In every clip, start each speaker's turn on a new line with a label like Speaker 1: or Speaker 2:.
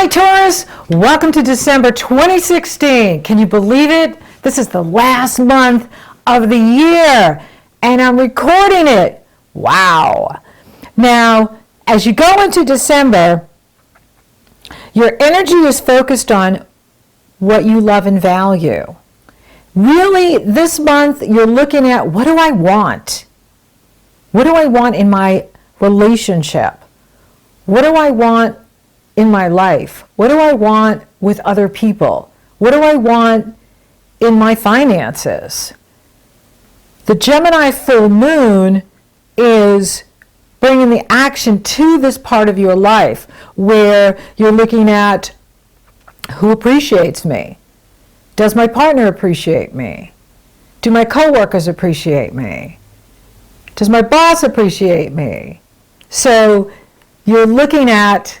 Speaker 1: Hi Taurus, welcome to December 2016. Can you believe it? This is the last month of the year and I'm recording it. Wow. Now, as you go into December, your energy is focused on what you love and value. Really, this month you're looking at, what do I want? What do I want in my relationship? What do I want in my life? What do I want with other people? What do I want in my finances? The Gemini full moon is bringing the action to this part of your life where you're looking at who appreciates me. Does my partner appreciate me? Do my coworkers appreciate me? Does my boss appreciate me? So you're looking at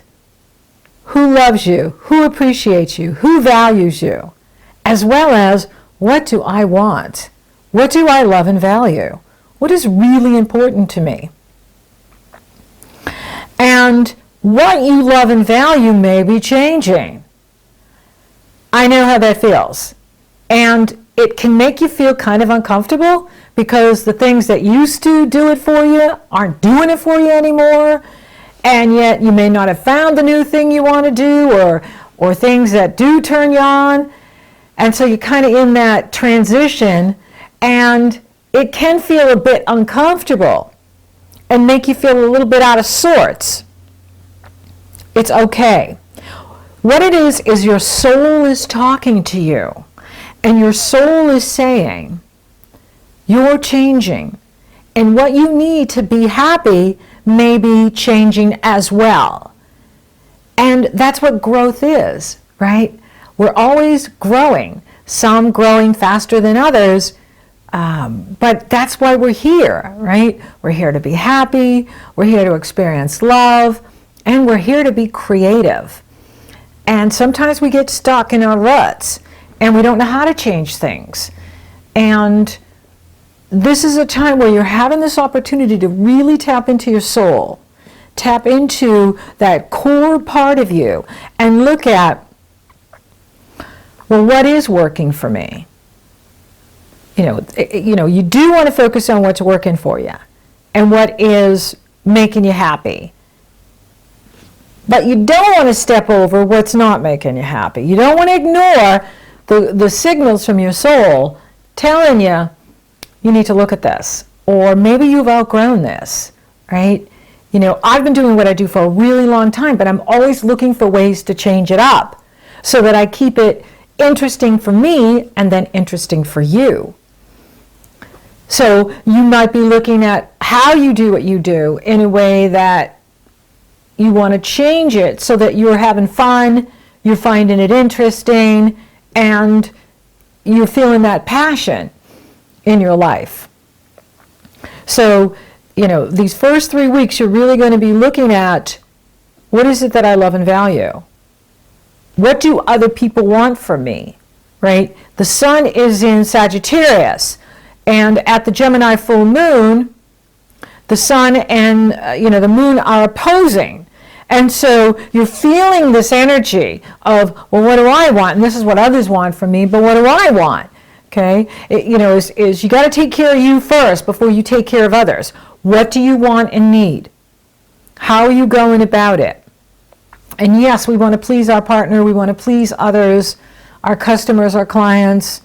Speaker 1: who loves you, who appreciates you, who values you, as well as what do I want? What do I love and value? What is really important to me? And what you love and value may be changing. I know how that feels. And it can make you feel kind of uncomfortable because the things that used to do it for you aren't doing it for you anymore. And yet you may not have found the new thing you want to do or things that do turn you on. And so you're kind of in that transition and it can feel a bit uncomfortable and make you feel a little bit out of sorts. It's okay. What it is your soul is talking to you and your soul is saying, you're changing and what you need to be happy may be changing as well. And that's what growth is, right? We're always growing, some growing faster than others, but that's why we're here, right? We're here to be happy, we're here to experience love, and we're here to be creative. And sometimes we get stuck in our ruts and we don't know how to change things. And this is a time where you're having this opportunity to really tap into your soul, tap into that core part of you and look at, well, what is working for me? You do want to focus on what's working for you and what is making you happy. But you don't want to step over what's not making you happy. You don't want to ignore the signals from your soul telling you, you need to look at this, or maybe you've outgrown this, right? I've been doing what I do for a really long time, but I'm always looking for ways to change it up so that I keep it interesting for me and then interesting for you. So you might be looking at how you do what you do in a way that you want to change it so that you're having fun, you're finding it interesting, and you're feeling that passion in your life. So, these first 3 weeks, you're really going to be looking at, what is it that I love and value? What do other people want from me, right? The sun is in Sagittarius, and at the Gemini full moon, the sun and the moon are opposing. And so you're feeling this energy of, well, what do I want? And this is what others want from me, but what do I want? Okay, is you got to take care of you first before you take care of others. What do you want and need? How are you going about it? And yes, we want to please our partner, we want to please others, our customers, our clients.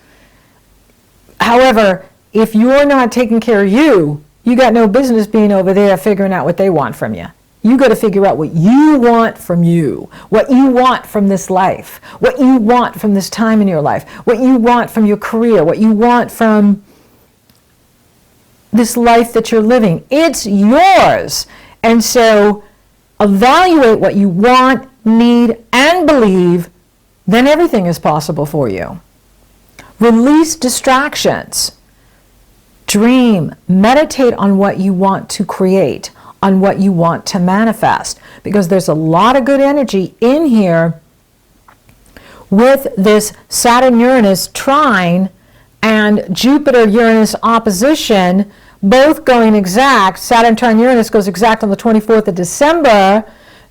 Speaker 1: However, if you're not taking care of you, you got no business being over there figuring out what they want from you. You got to figure out what you want from you, what you want from this life, what you want from this time in your life, what you want from your career, what you want from this life that you're living. It's yours. And so evaluate what you want, need, and believe, then everything is possible for you. Release distractions. Dream. Meditate on what you want to create, on what you want to manifest, because there's a lot of good energy in here with this Saturn-Uranus trine and Jupiter-Uranus opposition, both going exact. Saturn trine Uranus goes exact on the 24th of December,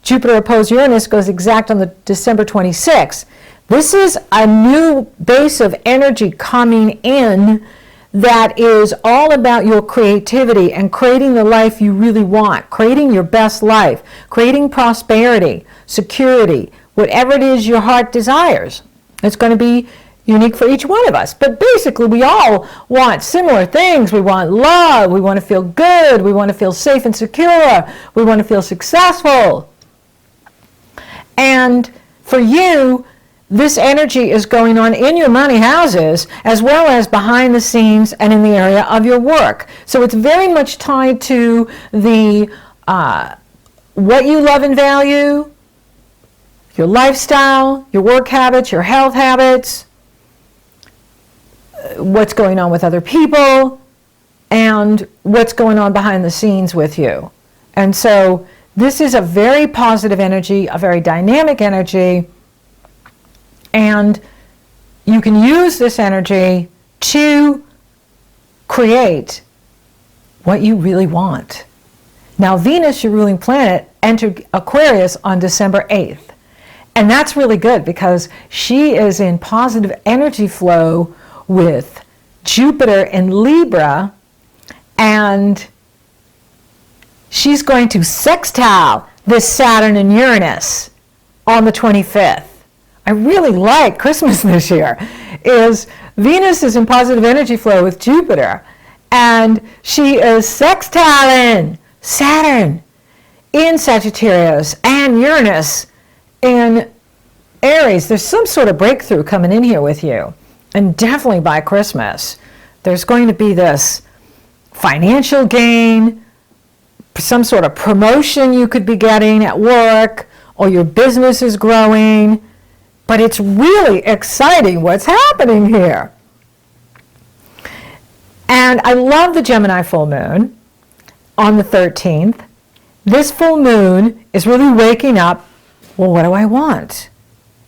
Speaker 1: Jupiter opposed Uranus goes exact on the December 26th. This is a new base of energy coming in that is all about your creativity and creating the life you really want, creating your best life, creating prosperity, security, whatever it is your heart desires. It's going to be unique for each one of us. But basically, we all want similar things. We want love. We want to feel good. We want to feel safe and secure. We want to feel successful. And for you, this energy is going on in your money houses as well as behind the scenes and in the area of your work. So it's very much tied to the what you love and value, your lifestyle, your work habits, your health habits, what's going on with other people, and what's going on behind the scenes with you. And so this is a very positive energy, a very dynamic energy, and you can use this energy to create what you really want. Now, Venus, your ruling planet, entered Aquarius on December 8th. And that's really good because she is in positive energy flow with Jupiter in Libra, and she's going to sextile this Saturn and Uranus on the 25th. I really like Christmas this year. Venus is in positive energy flow with Jupiter, and she is sextiling Saturn in Sagittarius and Uranus in Aries. There's some sort of breakthrough coming in here with you. And definitely by Christmas, there's going to be this financial gain, some sort of promotion you could be getting at work, or your business is growing. But it's really exciting what's happening here. And I love the Gemini full moon on the 13th. This full moon is really waking up, well, what do I want?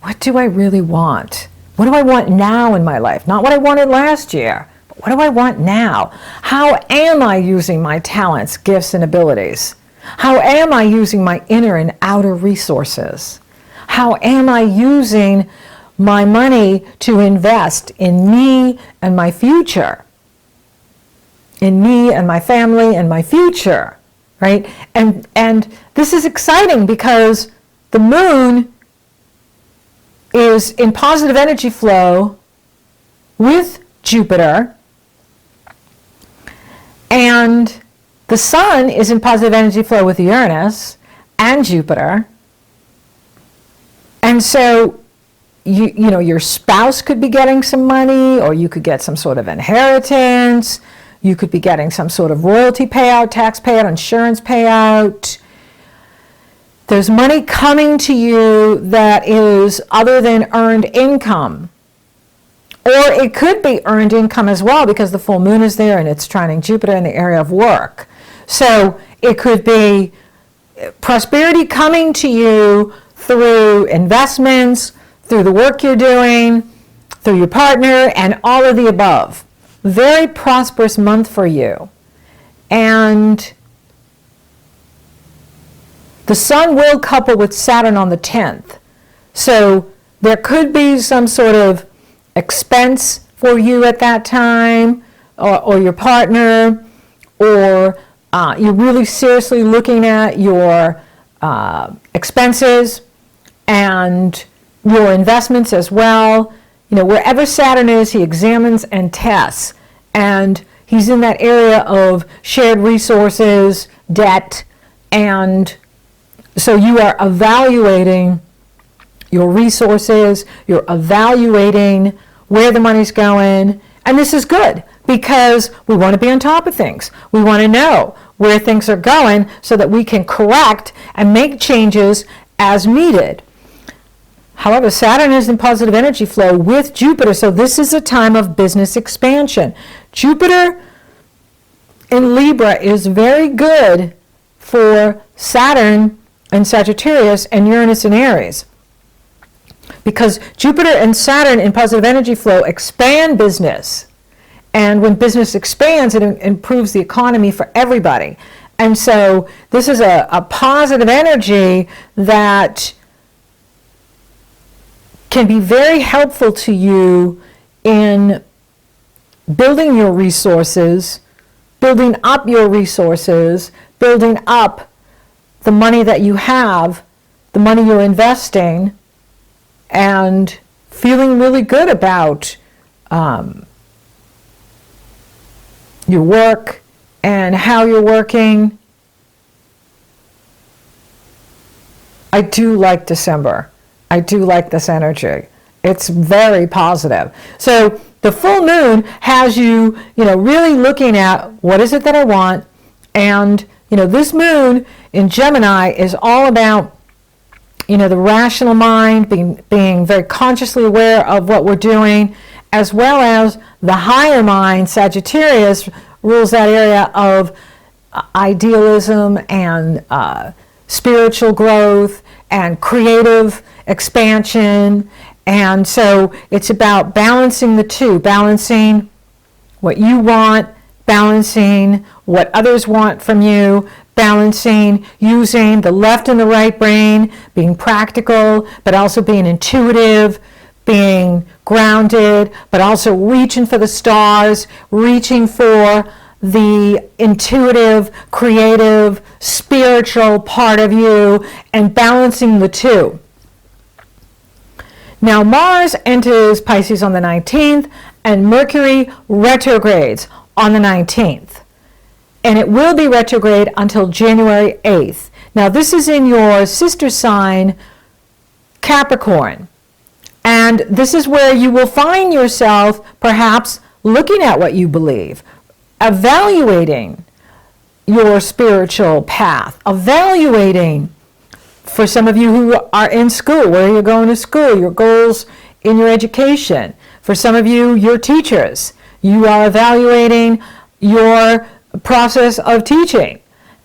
Speaker 1: What do I really want? What do I want now in my life? Not what I wanted last year, but what do I want now? How am I using my talents, gifts, and abilities? How am I using my inner and outer resources? How am I using my money to invest in me and my future? In me and my family and my future, right? And this is exciting because the moon is in positive energy flow with Jupiter, and the sun is in positive energy flow with Uranus and Jupiter. And so, you know, your spouse could be getting some money, or you could get some sort of inheritance. You could be getting some sort of royalty payout, tax payout, insurance payout. There's money coming to you that is other than earned income. Or it could be earned income as well because the full moon is there and it's trining Jupiter in the area of work. So it could be prosperity coming to you through investments, through the work you're doing, through your partner, and all of the above. Very prosperous month for you. And the sun will couple with Saturn on the 10th. So there could be some sort of expense for you at that time, or your partner, or you're really seriously looking at your expenses and your investments as well. You know, wherever Saturn is, he examines and tests. And he's in that area of shared resources, debt, and so you are evaluating your resources, you're evaluating where the money's going, and this is good because we want to be on top of things. We want to know where things are going so that we can correct and make changes as needed. However, Saturn is in positive energy flow with Jupiter, so this is a time of business expansion. Jupiter in Libra is very good for Saturn and Sagittarius and Uranus in Aries, because Jupiter and Saturn in positive energy flow expand business. And when business expands, it improves the economy for everybody. And so this is a positive energy that can be very helpful to you in building your resources, building up your resources, building up the money that you have, the money you're investing, and feeling really good about your work and how you're working. I do like December. I do like this energy. It's very positive. So the full moon has you, really looking at what is it that I want. And, this moon in Gemini is all about, the rational mind, being very consciously aware of what we're doing, as well as the higher mind, Sagittarius, rules that area of idealism and spiritual growth and creative expansion. And so it's about balancing the two, balancing what you want, balancing what others want from you, balancing using the left and the right brain, being practical, but also being intuitive, being grounded, but also reaching for the stars, reaching for the intuitive, creative, spiritual part of you, and balancing the two. Now Mars enters Pisces on the 19th, and Mercury retrogrades on the 19th. And it will be retrograde until January 8th. Now this is in your sister sign, Capricorn. And this is where you will find yourself perhaps looking at what you believe, evaluating your spiritual path, evaluating, for some of you who are in school, where you're going to school, your goals in your education. For some of you, your teachers, you are evaluating your process of teaching.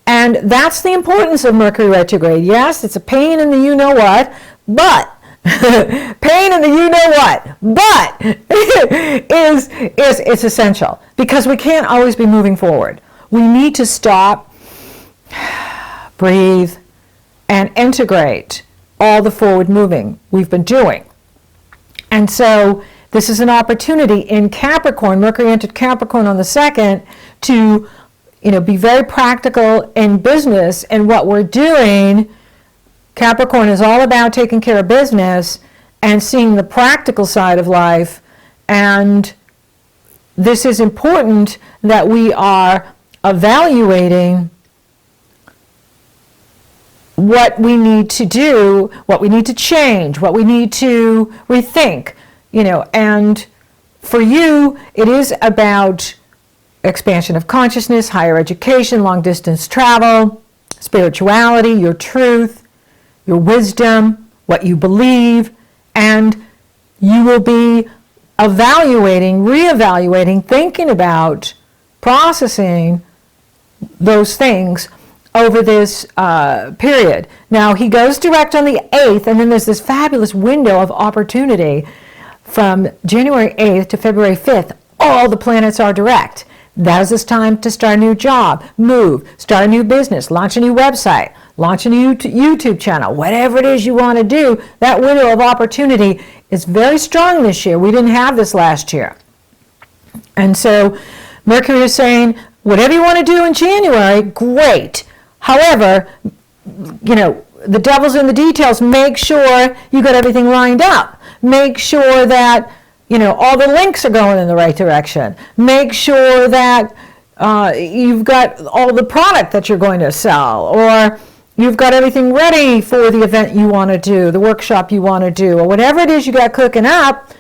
Speaker 1: And that's the importance of Mercury retrograde. Yes, it's a pain in the you-know-what, but pain in the you-know-what, but it's essential, because we can't always be moving forward. We need to stop, breathe, and integrate all the forward moving we've been doing. And so this is an opportunity in Capricorn. Mercury entered Capricorn on the 2nd to be very practical in business and what we're doing. Capricorn is all about taking care of business and seeing the practical side of life. And this is important that we are evaluating what we need to do, what we need to change, what we need to rethink, and for you, it is about expansion of consciousness, higher education, long distance travel, spirituality, your truth, your wisdom, what you believe, and you will be evaluating, reevaluating, thinking about, processing those things over this period. Now, he goes direct on the 8th, and then there's this fabulous window of opportunity from January 8th to February 5th. All the planets are direct. That is this time to start a new job, move, start a new business, launch a new website, launch a new YouTube channel, whatever it is you want to do. That window of opportunity is very strong this year. We didn't have this last year. And so Mercury is saying, whatever you want to do in January, great. However, the devil's in the details. Make sure you got everything lined up. Make sure that all the links are going in the right direction. Make sure that you've got all the product that you're going to sell, or you've got everything ready for the event you want to do, the workshop you want to do, or whatever it is you got cooking up.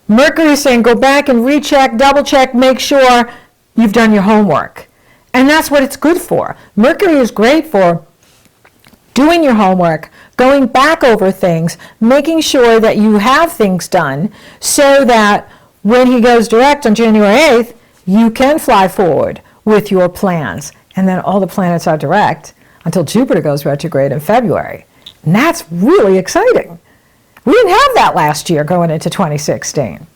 Speaker 1: Mercury is saying, go back and recheck, double check, make sure you've done your homework. And that's what it's good for. Mercury is great for doing your homework, going back over things, making sure that you have things done so that when he goes direct on January 8th, you can fly forward with your plans. And then all the planets are direct until Jupiter goes retrograde in February. And that's really exciting. We didn't have that last year going into 2016.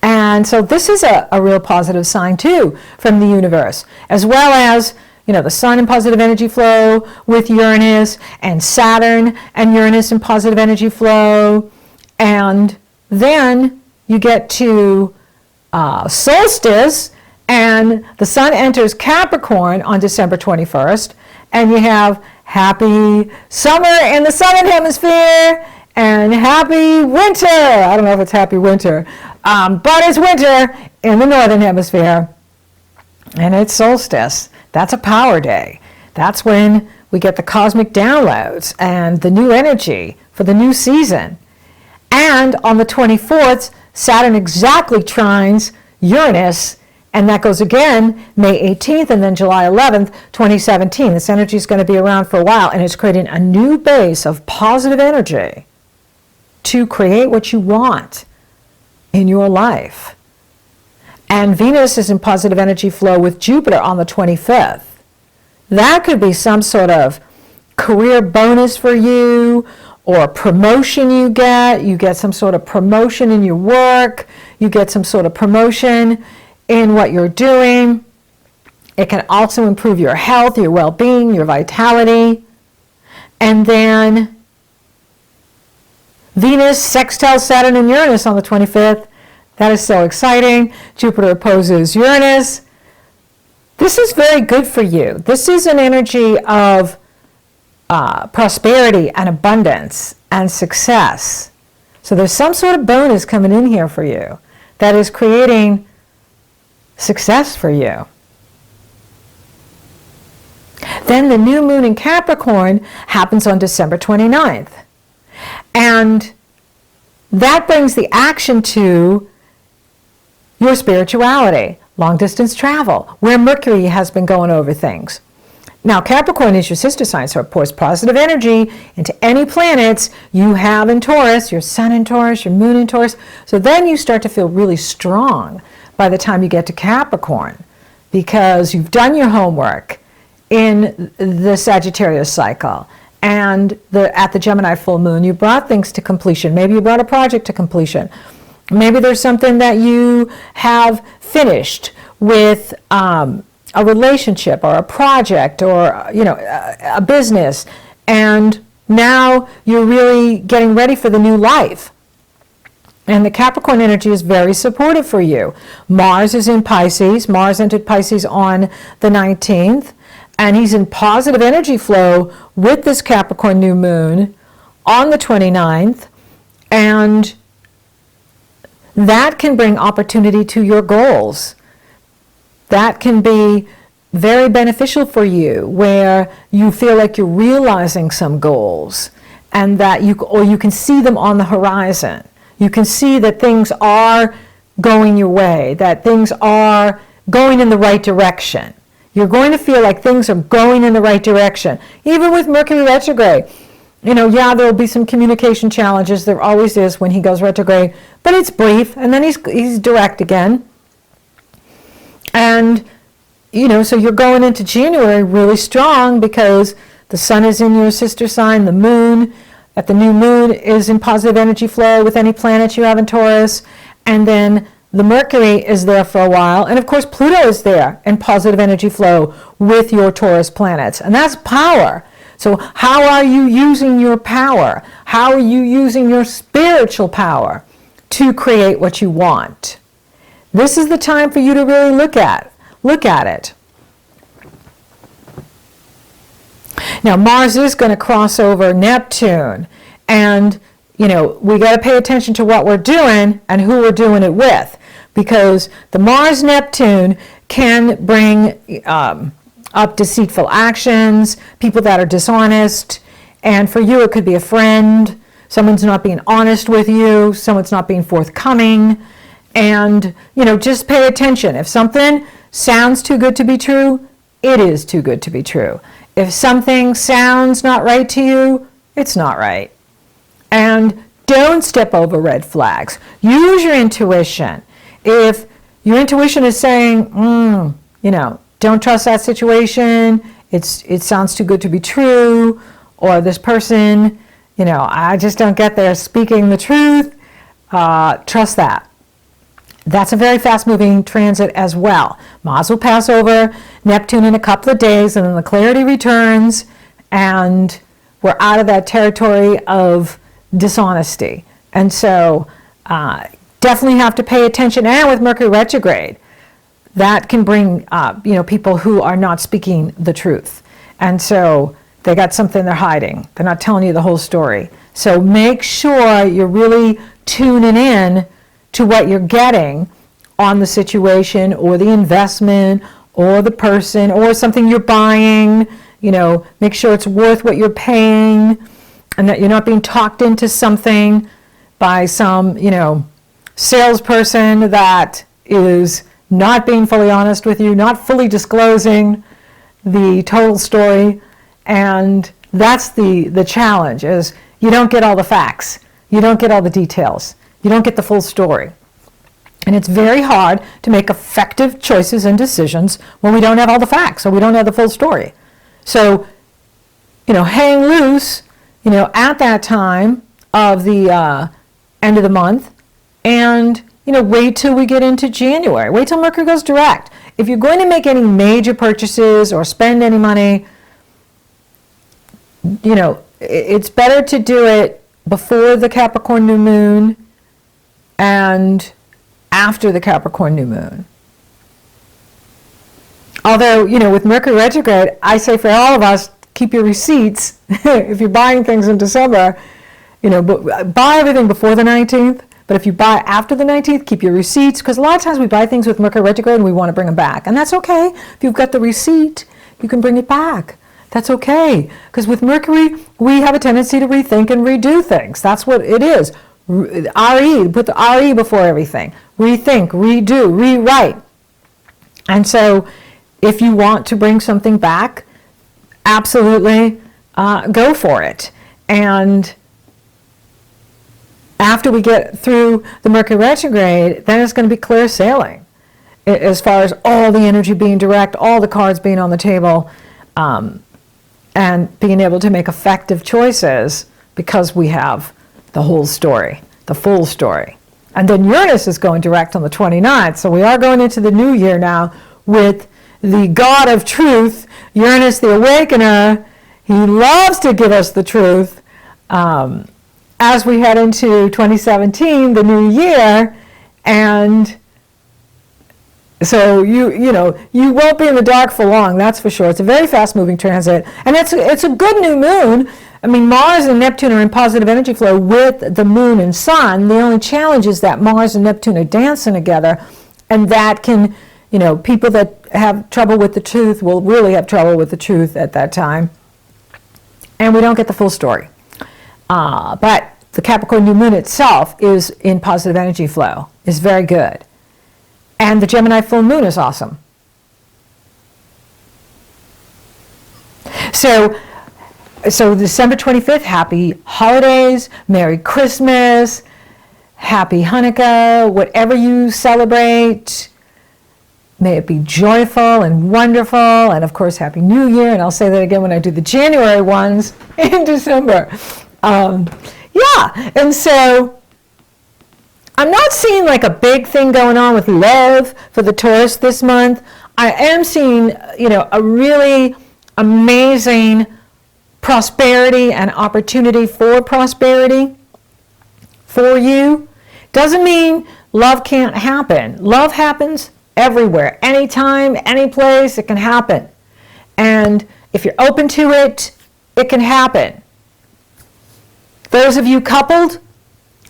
Speaker 1: And so this is a real positive sign too from the universe, as well as the sun in positive energy flow with Uranus, and Saturn and Uranus in positive energy flow. And then you get to solstice, and the sun enters Capricorn on December 21st, and you have happy summer in the southern hemisphere and happy winter. I don't know if it's happy winter, but it's winter in the northern hemisphere, and it's solstice. That's a power day. That's when we get the cosmic downloads and the new energy for the new season. And on the 24th, Saturn exactly trines Uranus, and that goes again May 18th and then July 11th, 2017. This energy is going to be around for a while, and it's creating a new base of positive energy to create what you want in your life. And Venus is in positive energy flow with Jupiter on the 25th. That could be some sort of career bonus for you, or promotion you get some sort of promotion in your work, you get some sort of promotion in what you're doing. It can also improve your health, your well-being, your vitality. And then Venus sextiles Saturn and Uranus on the 25th. That is so exciting. Jupiter opposes Uranus. This is very good for you. This is an energy of prosperity and abundance and success. So there's some sort of bonus coming in here for you that is creating success for you. Then the new moon in Capricorn happens on December 29th. And that brings the action to your spirituality, long distance travel, where Mercury has been going over things. Now, Capricorn is your sister sign, so it pours positive energy into any planets you have in Taurus, your sun in Taurus, your moon in Taurus. So then you start to feel really strong by the time you get to Capricorn, because you've done your homework in the Sagittarius cycle. And at the Gemini full moon, you brought things to completion. Maybe you brought a project to completion. Maybe there's something that you have finished with a relationship or a project or a business, and now you're really getting ready for the new life. And the Capricorn energy is very supportive for you. Mars is in Pisces. Mars entered Pisces on the 19th, and he's in positive energy flow with this Capricorn new moon on the 29th, and that can bring opportunity to your goals. That can be very beneficial for you, where you feel like you're realizing some goals, and that you can see them on the horizon. You can see that things are going your way, that things are going in the right direction. You're going to feel like things are going in the right direction. Even with Mercury retrograde, there will be some communication challenges. There always is when he goes retrograde, but it's brief, and then he's direct again. And, so you're going into January really strong, because the sun is in your sister sign, the moon at the new moon is in positive energy flow with any planets you have in Taurus, and then the Mercury is there for a while, and of course Pluto is there in positive energy flow with your Taurus planets, and that's power. So how are you using your power? How are you using your spiritual power to create what you want? This is the time for you to really look at it. Now, Mars is going to cross over Neptune, and we got to pay attention to what we're doing and who we're doing it with, because the Mars-Neptune can bring up deceitful actions, people that are dishonest, and for you it could be a friend, someone's not being honest with you, someone's not being forthcoming, and just pay attention. If something sounds too good to be true, it is too good to be true. If something sounds not right to you, it's not right. And don't step over red flags. Use your intuition. If your intuition is saying, don't trust that situation, it sounds too good to be true, or this person, I just don't get they're speaking the truth, trust that. That's a very fast-moving transit as well. Mars will pass over Neptune in a couple of days, and then the clarity returns, and we're out of that territory of dishonesty. And so definitely have to pay attention. And with Mercury retrograde, that can bring people who are not speaking the truth. And so they got something they're hiding. They're not telling you the whole story. So make sure you're really tuning in to what you're getting on the situation or the investment or the person or something you're buying. Make sure it's worth what you're paying and that you're not being talked into something by some, salesperson that is not being fully honest with you, not fully disclosing the total story. And that's the challenge, is you don't get all the facts. You don't get all the details. You don't get the full story. And it's very hard to make effective choices and decisions when we don't have all the facts or we don't have the full story. So, hang loose, at that time of the end of the month, and, wait till we get into January. Wait till Mercury goes direct. If you're going to make any major purchases or spend any money, it's better to do it before the Capricorn new moon and after the Capricorn new moon. Although, with Mercury retrograde, I say for all of us, keep your receipts. If you're buying things in December, buy everything before the 19th. But if you buy after the 19th, keep your receipts. Because a lot of times we buy things with Mercury retrograde and we want to bring them back. And that's okay. If you've got the receipt, you can bring it back. That's okay. Because with Mercury, we have a tendency to rethink and redo things. That's what it is. RE, put the RE before everything. Rethink, redo, rewrite. And so if you want to bring something back, absolutely go for it. And after we get through the Mercury retrograde, then it's going to be clear sailing as far as all the energy being direct, all the cards being on the table, and being able to make effective choices because we have the whole story, the full story. And then Uranus is going direct on the 29th, so we are going into the new year now with the God of truth, Uranus the Awakener. He loves to give us the truth. As we head into 2017, the new year, and so you won't be in the dark for long, that's for sure. It's a very fast-moving transit, and it's a good new moon. I mean, Mars and Neptune are in positive energy flow with the moon and sun. The only challenge is that Mars and Neptune are dancing together, and that can, people that have trouble with the truth will really have trouble with the truth at that time, and we don't get the full story. But the Capricorn new moon itself is in positive energy flow, is very good. And the Gemini full moon is awesome. So December 25th, happy holidays, Merry Christmas, Happy Hanukkah, whatever you celebrate. May it be joyful and wonderful, and of course, Happy New Year. And I'll say that again when I do the January ones in December. And so I'm not seeing like a big thing going on with love for the Taurus this month. I am seeing, a really amazing prosperity and opportunity for prosperity for you. Doesn't mean love can't happen. Love happens everywhere, anytime, any place, it can happen. And if you're open to it, it can happen. Those of you coupled,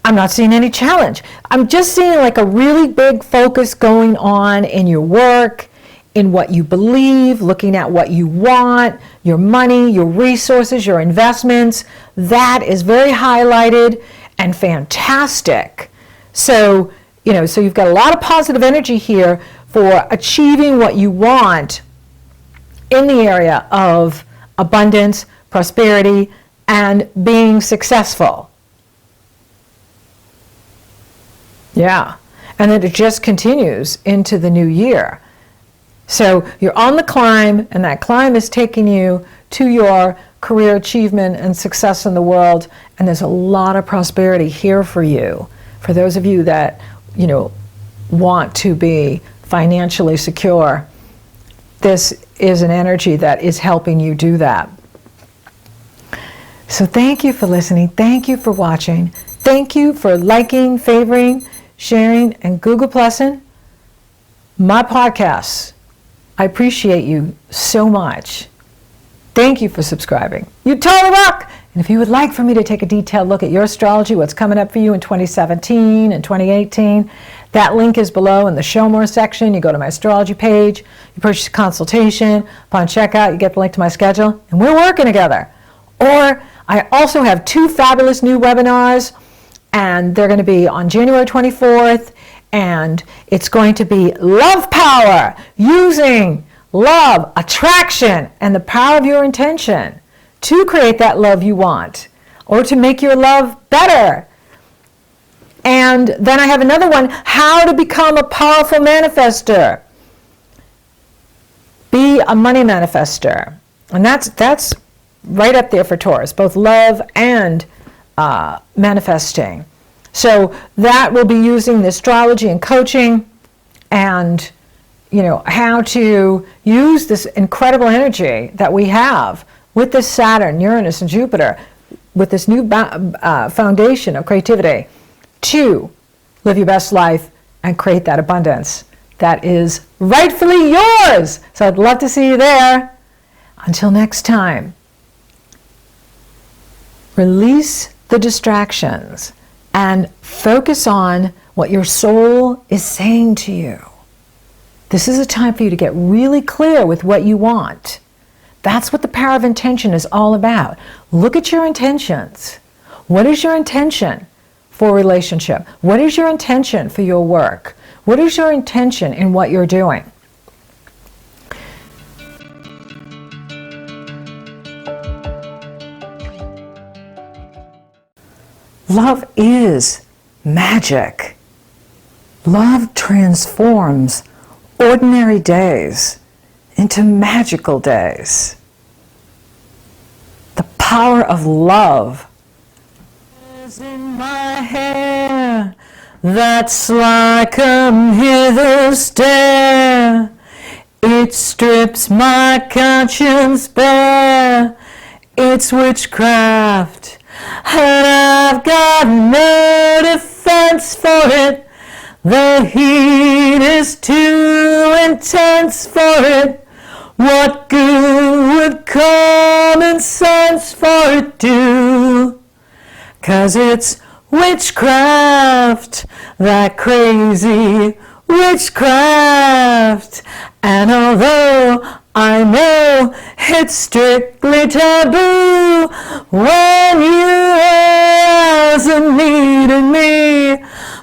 Speaker 1: I'm not seeing any challenge. I'm just seeing like a really big focus going on in your work, in what you believe, looking at what you want, your money, your resources, your investments. That is very highlighted and fantastic. So, so you've got a lot of positive energy here for achieving what you want in the area of abundance, prosperity, and being successful. Yeah, and then it just continues into the new year. So you're on the climb, and that climb is taking you to your career achievement and success in the world, and there's a lot of prosperity here for you. For those of you that, want to be financially secure, this is an energy that is helping you do that. So thank you for listening. Thank you for watching. Thank you for liking, favoring, sharing, and Google Plussing my podcasts. I appreciate you so much. Thank you for subscribing. You totally rock! And if you would like for me to take a detailed look at your astrology, what's coming up for you in 2017 and 2018, that link is below in the Show More section. You go to my astrology page, you purchase a consultation. Upon checkout, you get the link to my schedule, and we're working together. Or I also have 2 fabulous new webinars, and they're going to be on January 24th, and it's going to be Love Power, using love, attraction, and the power of your intention to create that love you want, or to make your love better. And then I have another one, how to become a powerful manifester. Be a money manifester. And that's right up there for Taurus, both love and manifesting. So that will be using the astrology and coaching, and how to use this incredible energy that we have with this Saturn, Uranus, and Jupiter, with this new foundation of creativity, to live your best life and create that abundance that is rightfully yours. So I'd love to see you there. Until next time, release the distractions and focus on what your soul is saying to you. This is a time for you to get really clear with what you want. That's what the power of intention is all about. Look at your intentions. What is your intention for a relationship? What is your intention for your work? What is your intention in what you're doing? Love is magic. Love transforms ordinary days into magical days. The power of love is in my hair, that's like a hither stare. It strips my conscience bare. It's witchcraft, and I've got no defense for it. The heat is too intense for it. What good would common sense for it do? 'Cause it's witchcraft, that crazy witchcraft. And although I know it's strictly taboo, when you hasn't needed me,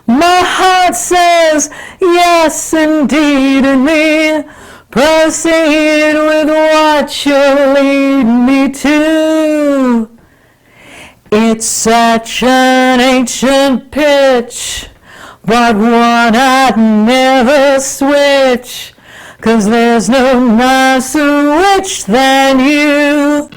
Speaker 1: my heart says yes indeed in me. Proceed with what you lead me to. It's such an ancient pitch, but one I'd never switch, 'cause there's no nicer witch than you.